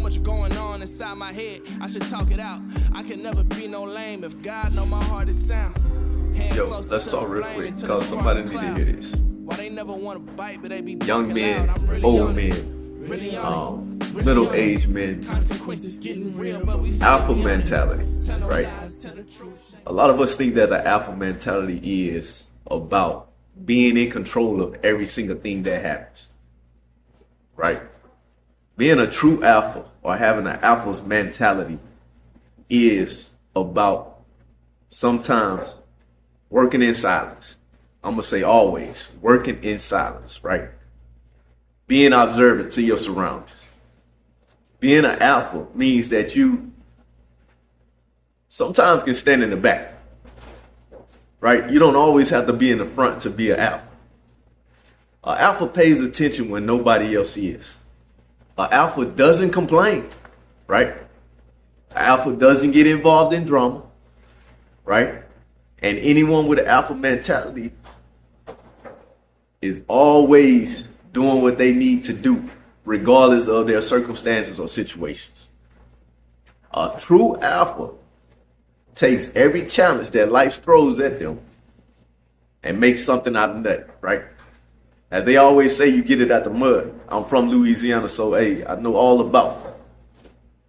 much going on inside my head, I should talk it out. I can never be no lame if God know my heart is sound. Yo, let's talk real quick, because somebody need to hear this. Why they never want to bite, but they be Young men, old men, middle-aged men, alpha mentality, right? A lot of us think that the alpha mentality is about being in control of every single thing that happens, right? Being a true alpha or having an alpha's mentality is about sometimes working in silence. I'm going to say always working in silence, right? Being observant to your surroundings. Being an alpha means that you sometimes can stand in the back, right? You don't always have to be in the front to be an alpha. An alpha pays attention when nobody else is. An alpha doesn't complain, right? An alpha doesn't get involved in drama, right? And anyone with an alpha mentality is always doing what they need to do, regardless of their circumstances or situations. A true alpha takes every challenge that life throws at them and makes something out of that, right? As they always say, you get it out the mud. I'm from Louisiana, so hey, I know all about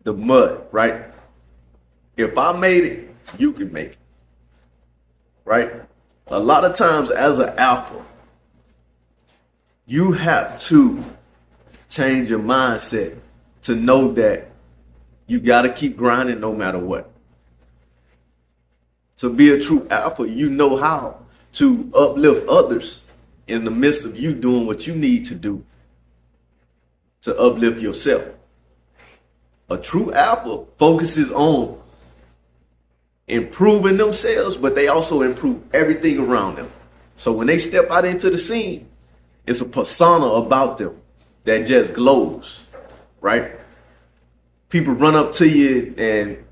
the mud, right? If I made it, you can make it, right? A lot of times as an alpha, you have to change your mindset to know that you got to keep grinding no matter what. To be a true alpha, you know how to uplift others in the midst of you doing what you need to do to uplift yourself. A true alpha focuses on improving themselves, but they also improve everything around them. So when they step out into the scene, it's a persona about them that just glows, right? People run up to you and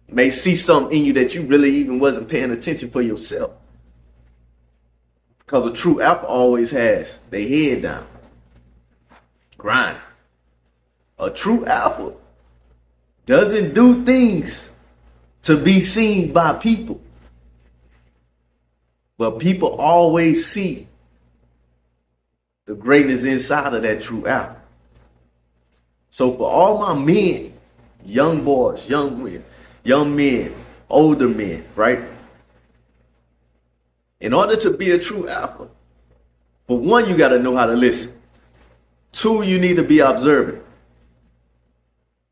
may see something in you that you really even wasn't paying attention for yourself. Because a true alpha always has their head down, grind. A true alpha doesn't do things to be seen by people, but people always see the greatness inside of that true alpha. So for all my men, young boys, young men, older men, right? In order to be a true alpha, for one, you got to know how to listen. Two, you need to be observant.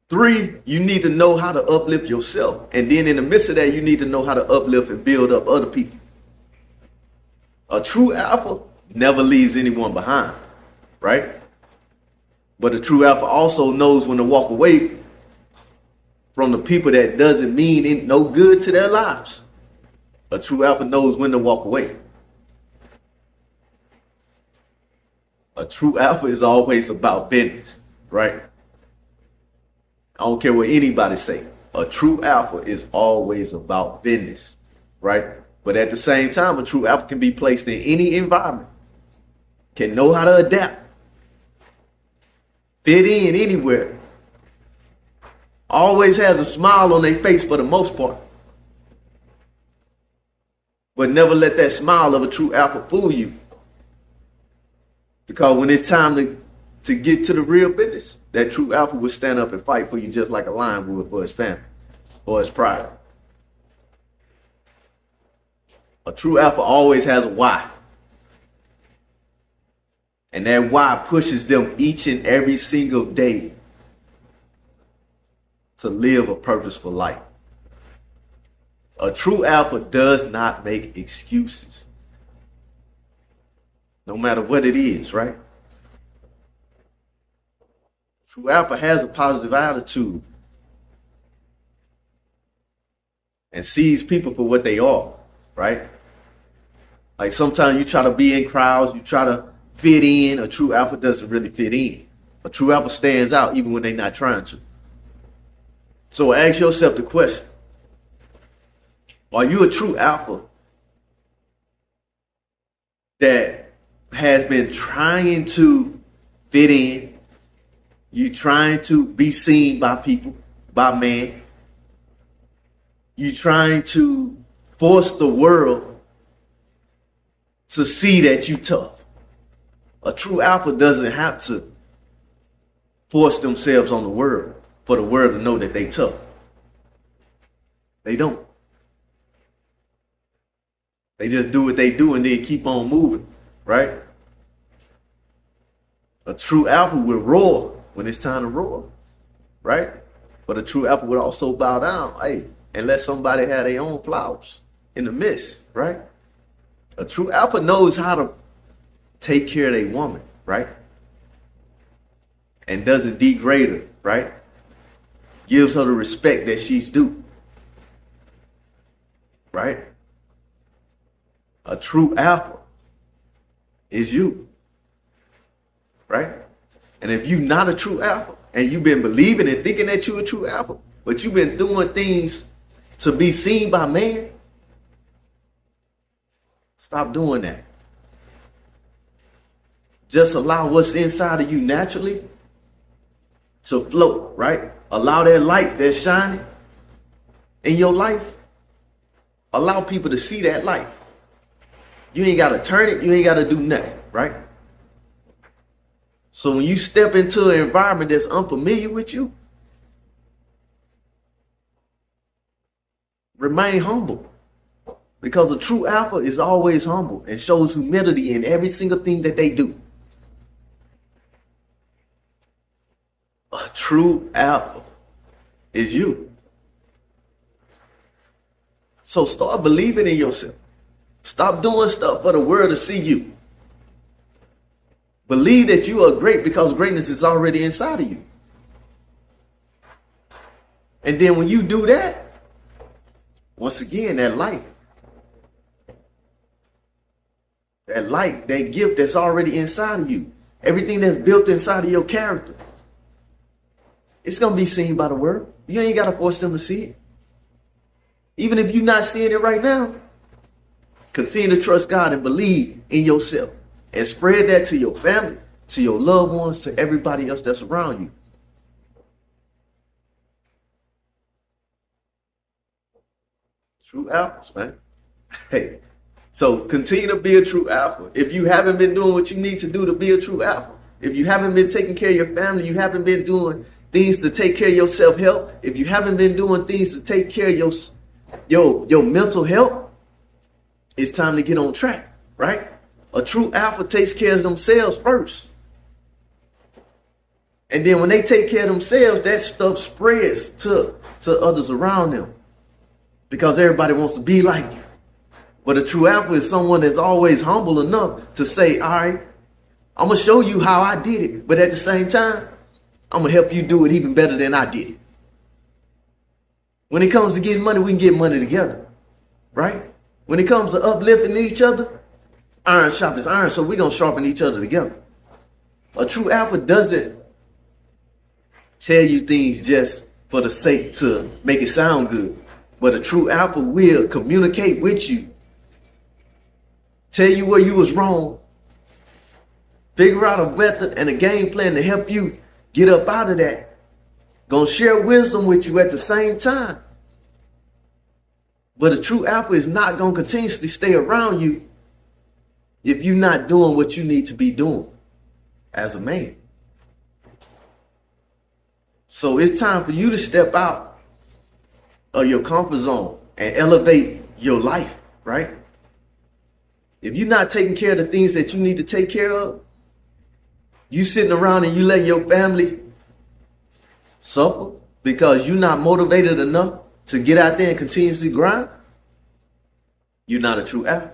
Three, you need to know how to uplift yourself. And then in the midst of that, you need to know how to uplift and build up other people. A true alpha never leaves anyone behind, right? But a true alpha also knows when to walk away from the people that doesn't mean no good to their lives. A true alpha knows when to walk away. A true alpha is always about business, right? I don't care what anybody say. A true alpha is always about business, right? But at the same time, a true alpha can be placed in any environment, can know how to adapt, fit in anywhere, always has a smile on their face for the most part. But never let that smile of a true alpha fool you. Because when it's time to get to the real business, that true alpha will stand up and fight for you just like a lion would for his family or his pride. A true alpha always has a why. And that why pushes them each and every single day to live a purposeful life. A true alpha does not make excuses, no matter what it is, right? True alpha has a positive attitude and sees people for what they are, right? Like sometimes you try to be in crowds, you try to fit in. A true alpha doesn't really fit in. A true alpha stands out even when they're not trying to. So ask yourself the question, are you a true alpha that has been trying to fit in, You trying to be seen by people, by man. You trying to force the world to see that you tough. A true alpha doesn't have to force themselves on the world for the world to know that they tough. They don't. They just do what they do and then keep on moving, right? A true alpha will roar when it's time to roar, right? But a true alpha would also bow down, hey, and let somebody have their own flowers in the midst, right? A true alpha knows how to take care of their woman, right? And doesn't degrade her, right? Gives her the respect that she's due, right? A true alpha is you, right? And if you're not a true alpha and you've been believing and thinking that you're a true alpha, but you've been doing things to be seen by man, stop doing that. Just allow what's inside of you naturally to float, right? Allow that light that's shining in your life. Allow people to see that light. You ain't got to turn it. You ain't got to do nothing, right? So when you step into an environment that's unfamiliar with you, remain humble. Because a true alpha is always humble and shows humility in every single thing that they do. A true alpha is you. So start believing in yourself. Stop doing stuff for the world to see you. Believe that you are great because greatness is already inside of you. And then when you do that, once again, that light, that gift that's already inside of you, everything that's built inside of your character, it's going to be seen by the world. You ain't got to force them to see it. Even if you're not seeing it right now, continue to trust God and believe in yourself and spread that to your family, to your loved ones, to everybody else that's around you. True alphas, man. Hey, so continue to be a true alpha. If you haven't been doing what you need to do to be a true alpha, if you haven't been taking care of your family, you haven't been doing things to take care of your self-help, if you haven't been doing things to take care of your mental health, it's time to get on track, right? A true alpha takes care of themselves first. And then when they take care of themselves, that stuff spreads to others around them. Because everybody wants to be like you. But a true alpha is someone that's always humble enough to say, all right, I'm going to show you how I did it. But at the same time, I'm going to help you do it even better than I did it. When it comes to getting money, we can get money together, right? When it comes to uplifting each other, iron sharpens iron, so we're going to sharpen each other together. A true alpha doesn't tell you things just for the sake to make it sound good. But a true alpha will communicate with you, tell you where you was wrong, figure out a method and a game plan to help you get up out of that. Gonna share wisdom with you at the same time. But a true alpha is not gonna continuously stay around you if you're not doing what you need to be doing as a man. So it's time for you to step out of your comfort zone and elevate your life, right? If you're not taking care of the things that you need to take care of, you sitting around and you letting your family suffer because you're not motivated enough to get out there and continuously grind, you're not a true alpha.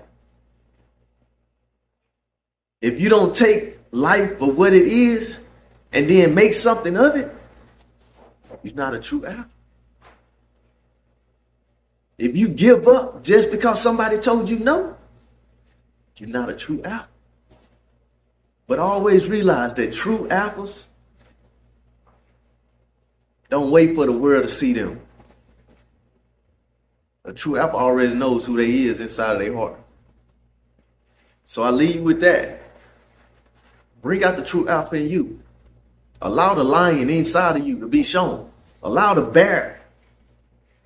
If you don't take life for what it is and then make something of it, you're not a true alpha. If you give up just because somebody told you no, you're not a true alpha. But always realize that true alphas don't wait for the world to see them. A true alpha already knows who they is inside of their heart. So I leave you with that. Bring out the true alpha in you. Allow the lion inside of you to be shown. Allow the bear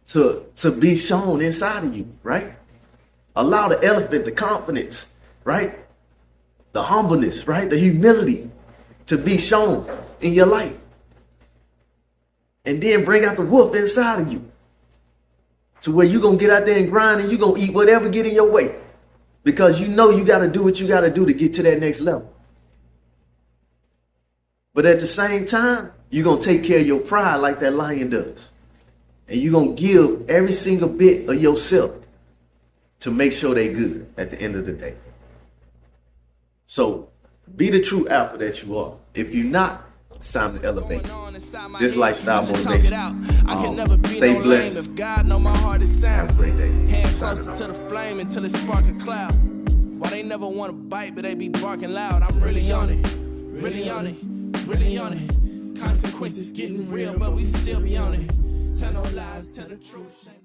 to be shown inside of you, right? Allow the elephant, the confidence, right? The humbleness, right? The humility to be shown in your life. And then bring out the wolf inside of you to where you're going to get out there and grind and you're going to eat whatever get in your way because you know you got to do what you got to do to get to that next level. But at the same time, you're going to take care of your pride like that lion does. And you're going to give every single bit of yourself to make sure they're good at the end of the day. So be the true alpha that you are. If you're not, it's time to elevate this lifestyle motivation. Stay blessed. Have a great day. Hand closer to the flame until it spark a cloud. Why they never want to bite, but they be barking loud. I'm really on it, really on it, really on it. Consequences getting real, but we still be on it. Tell no lies, tell the truth.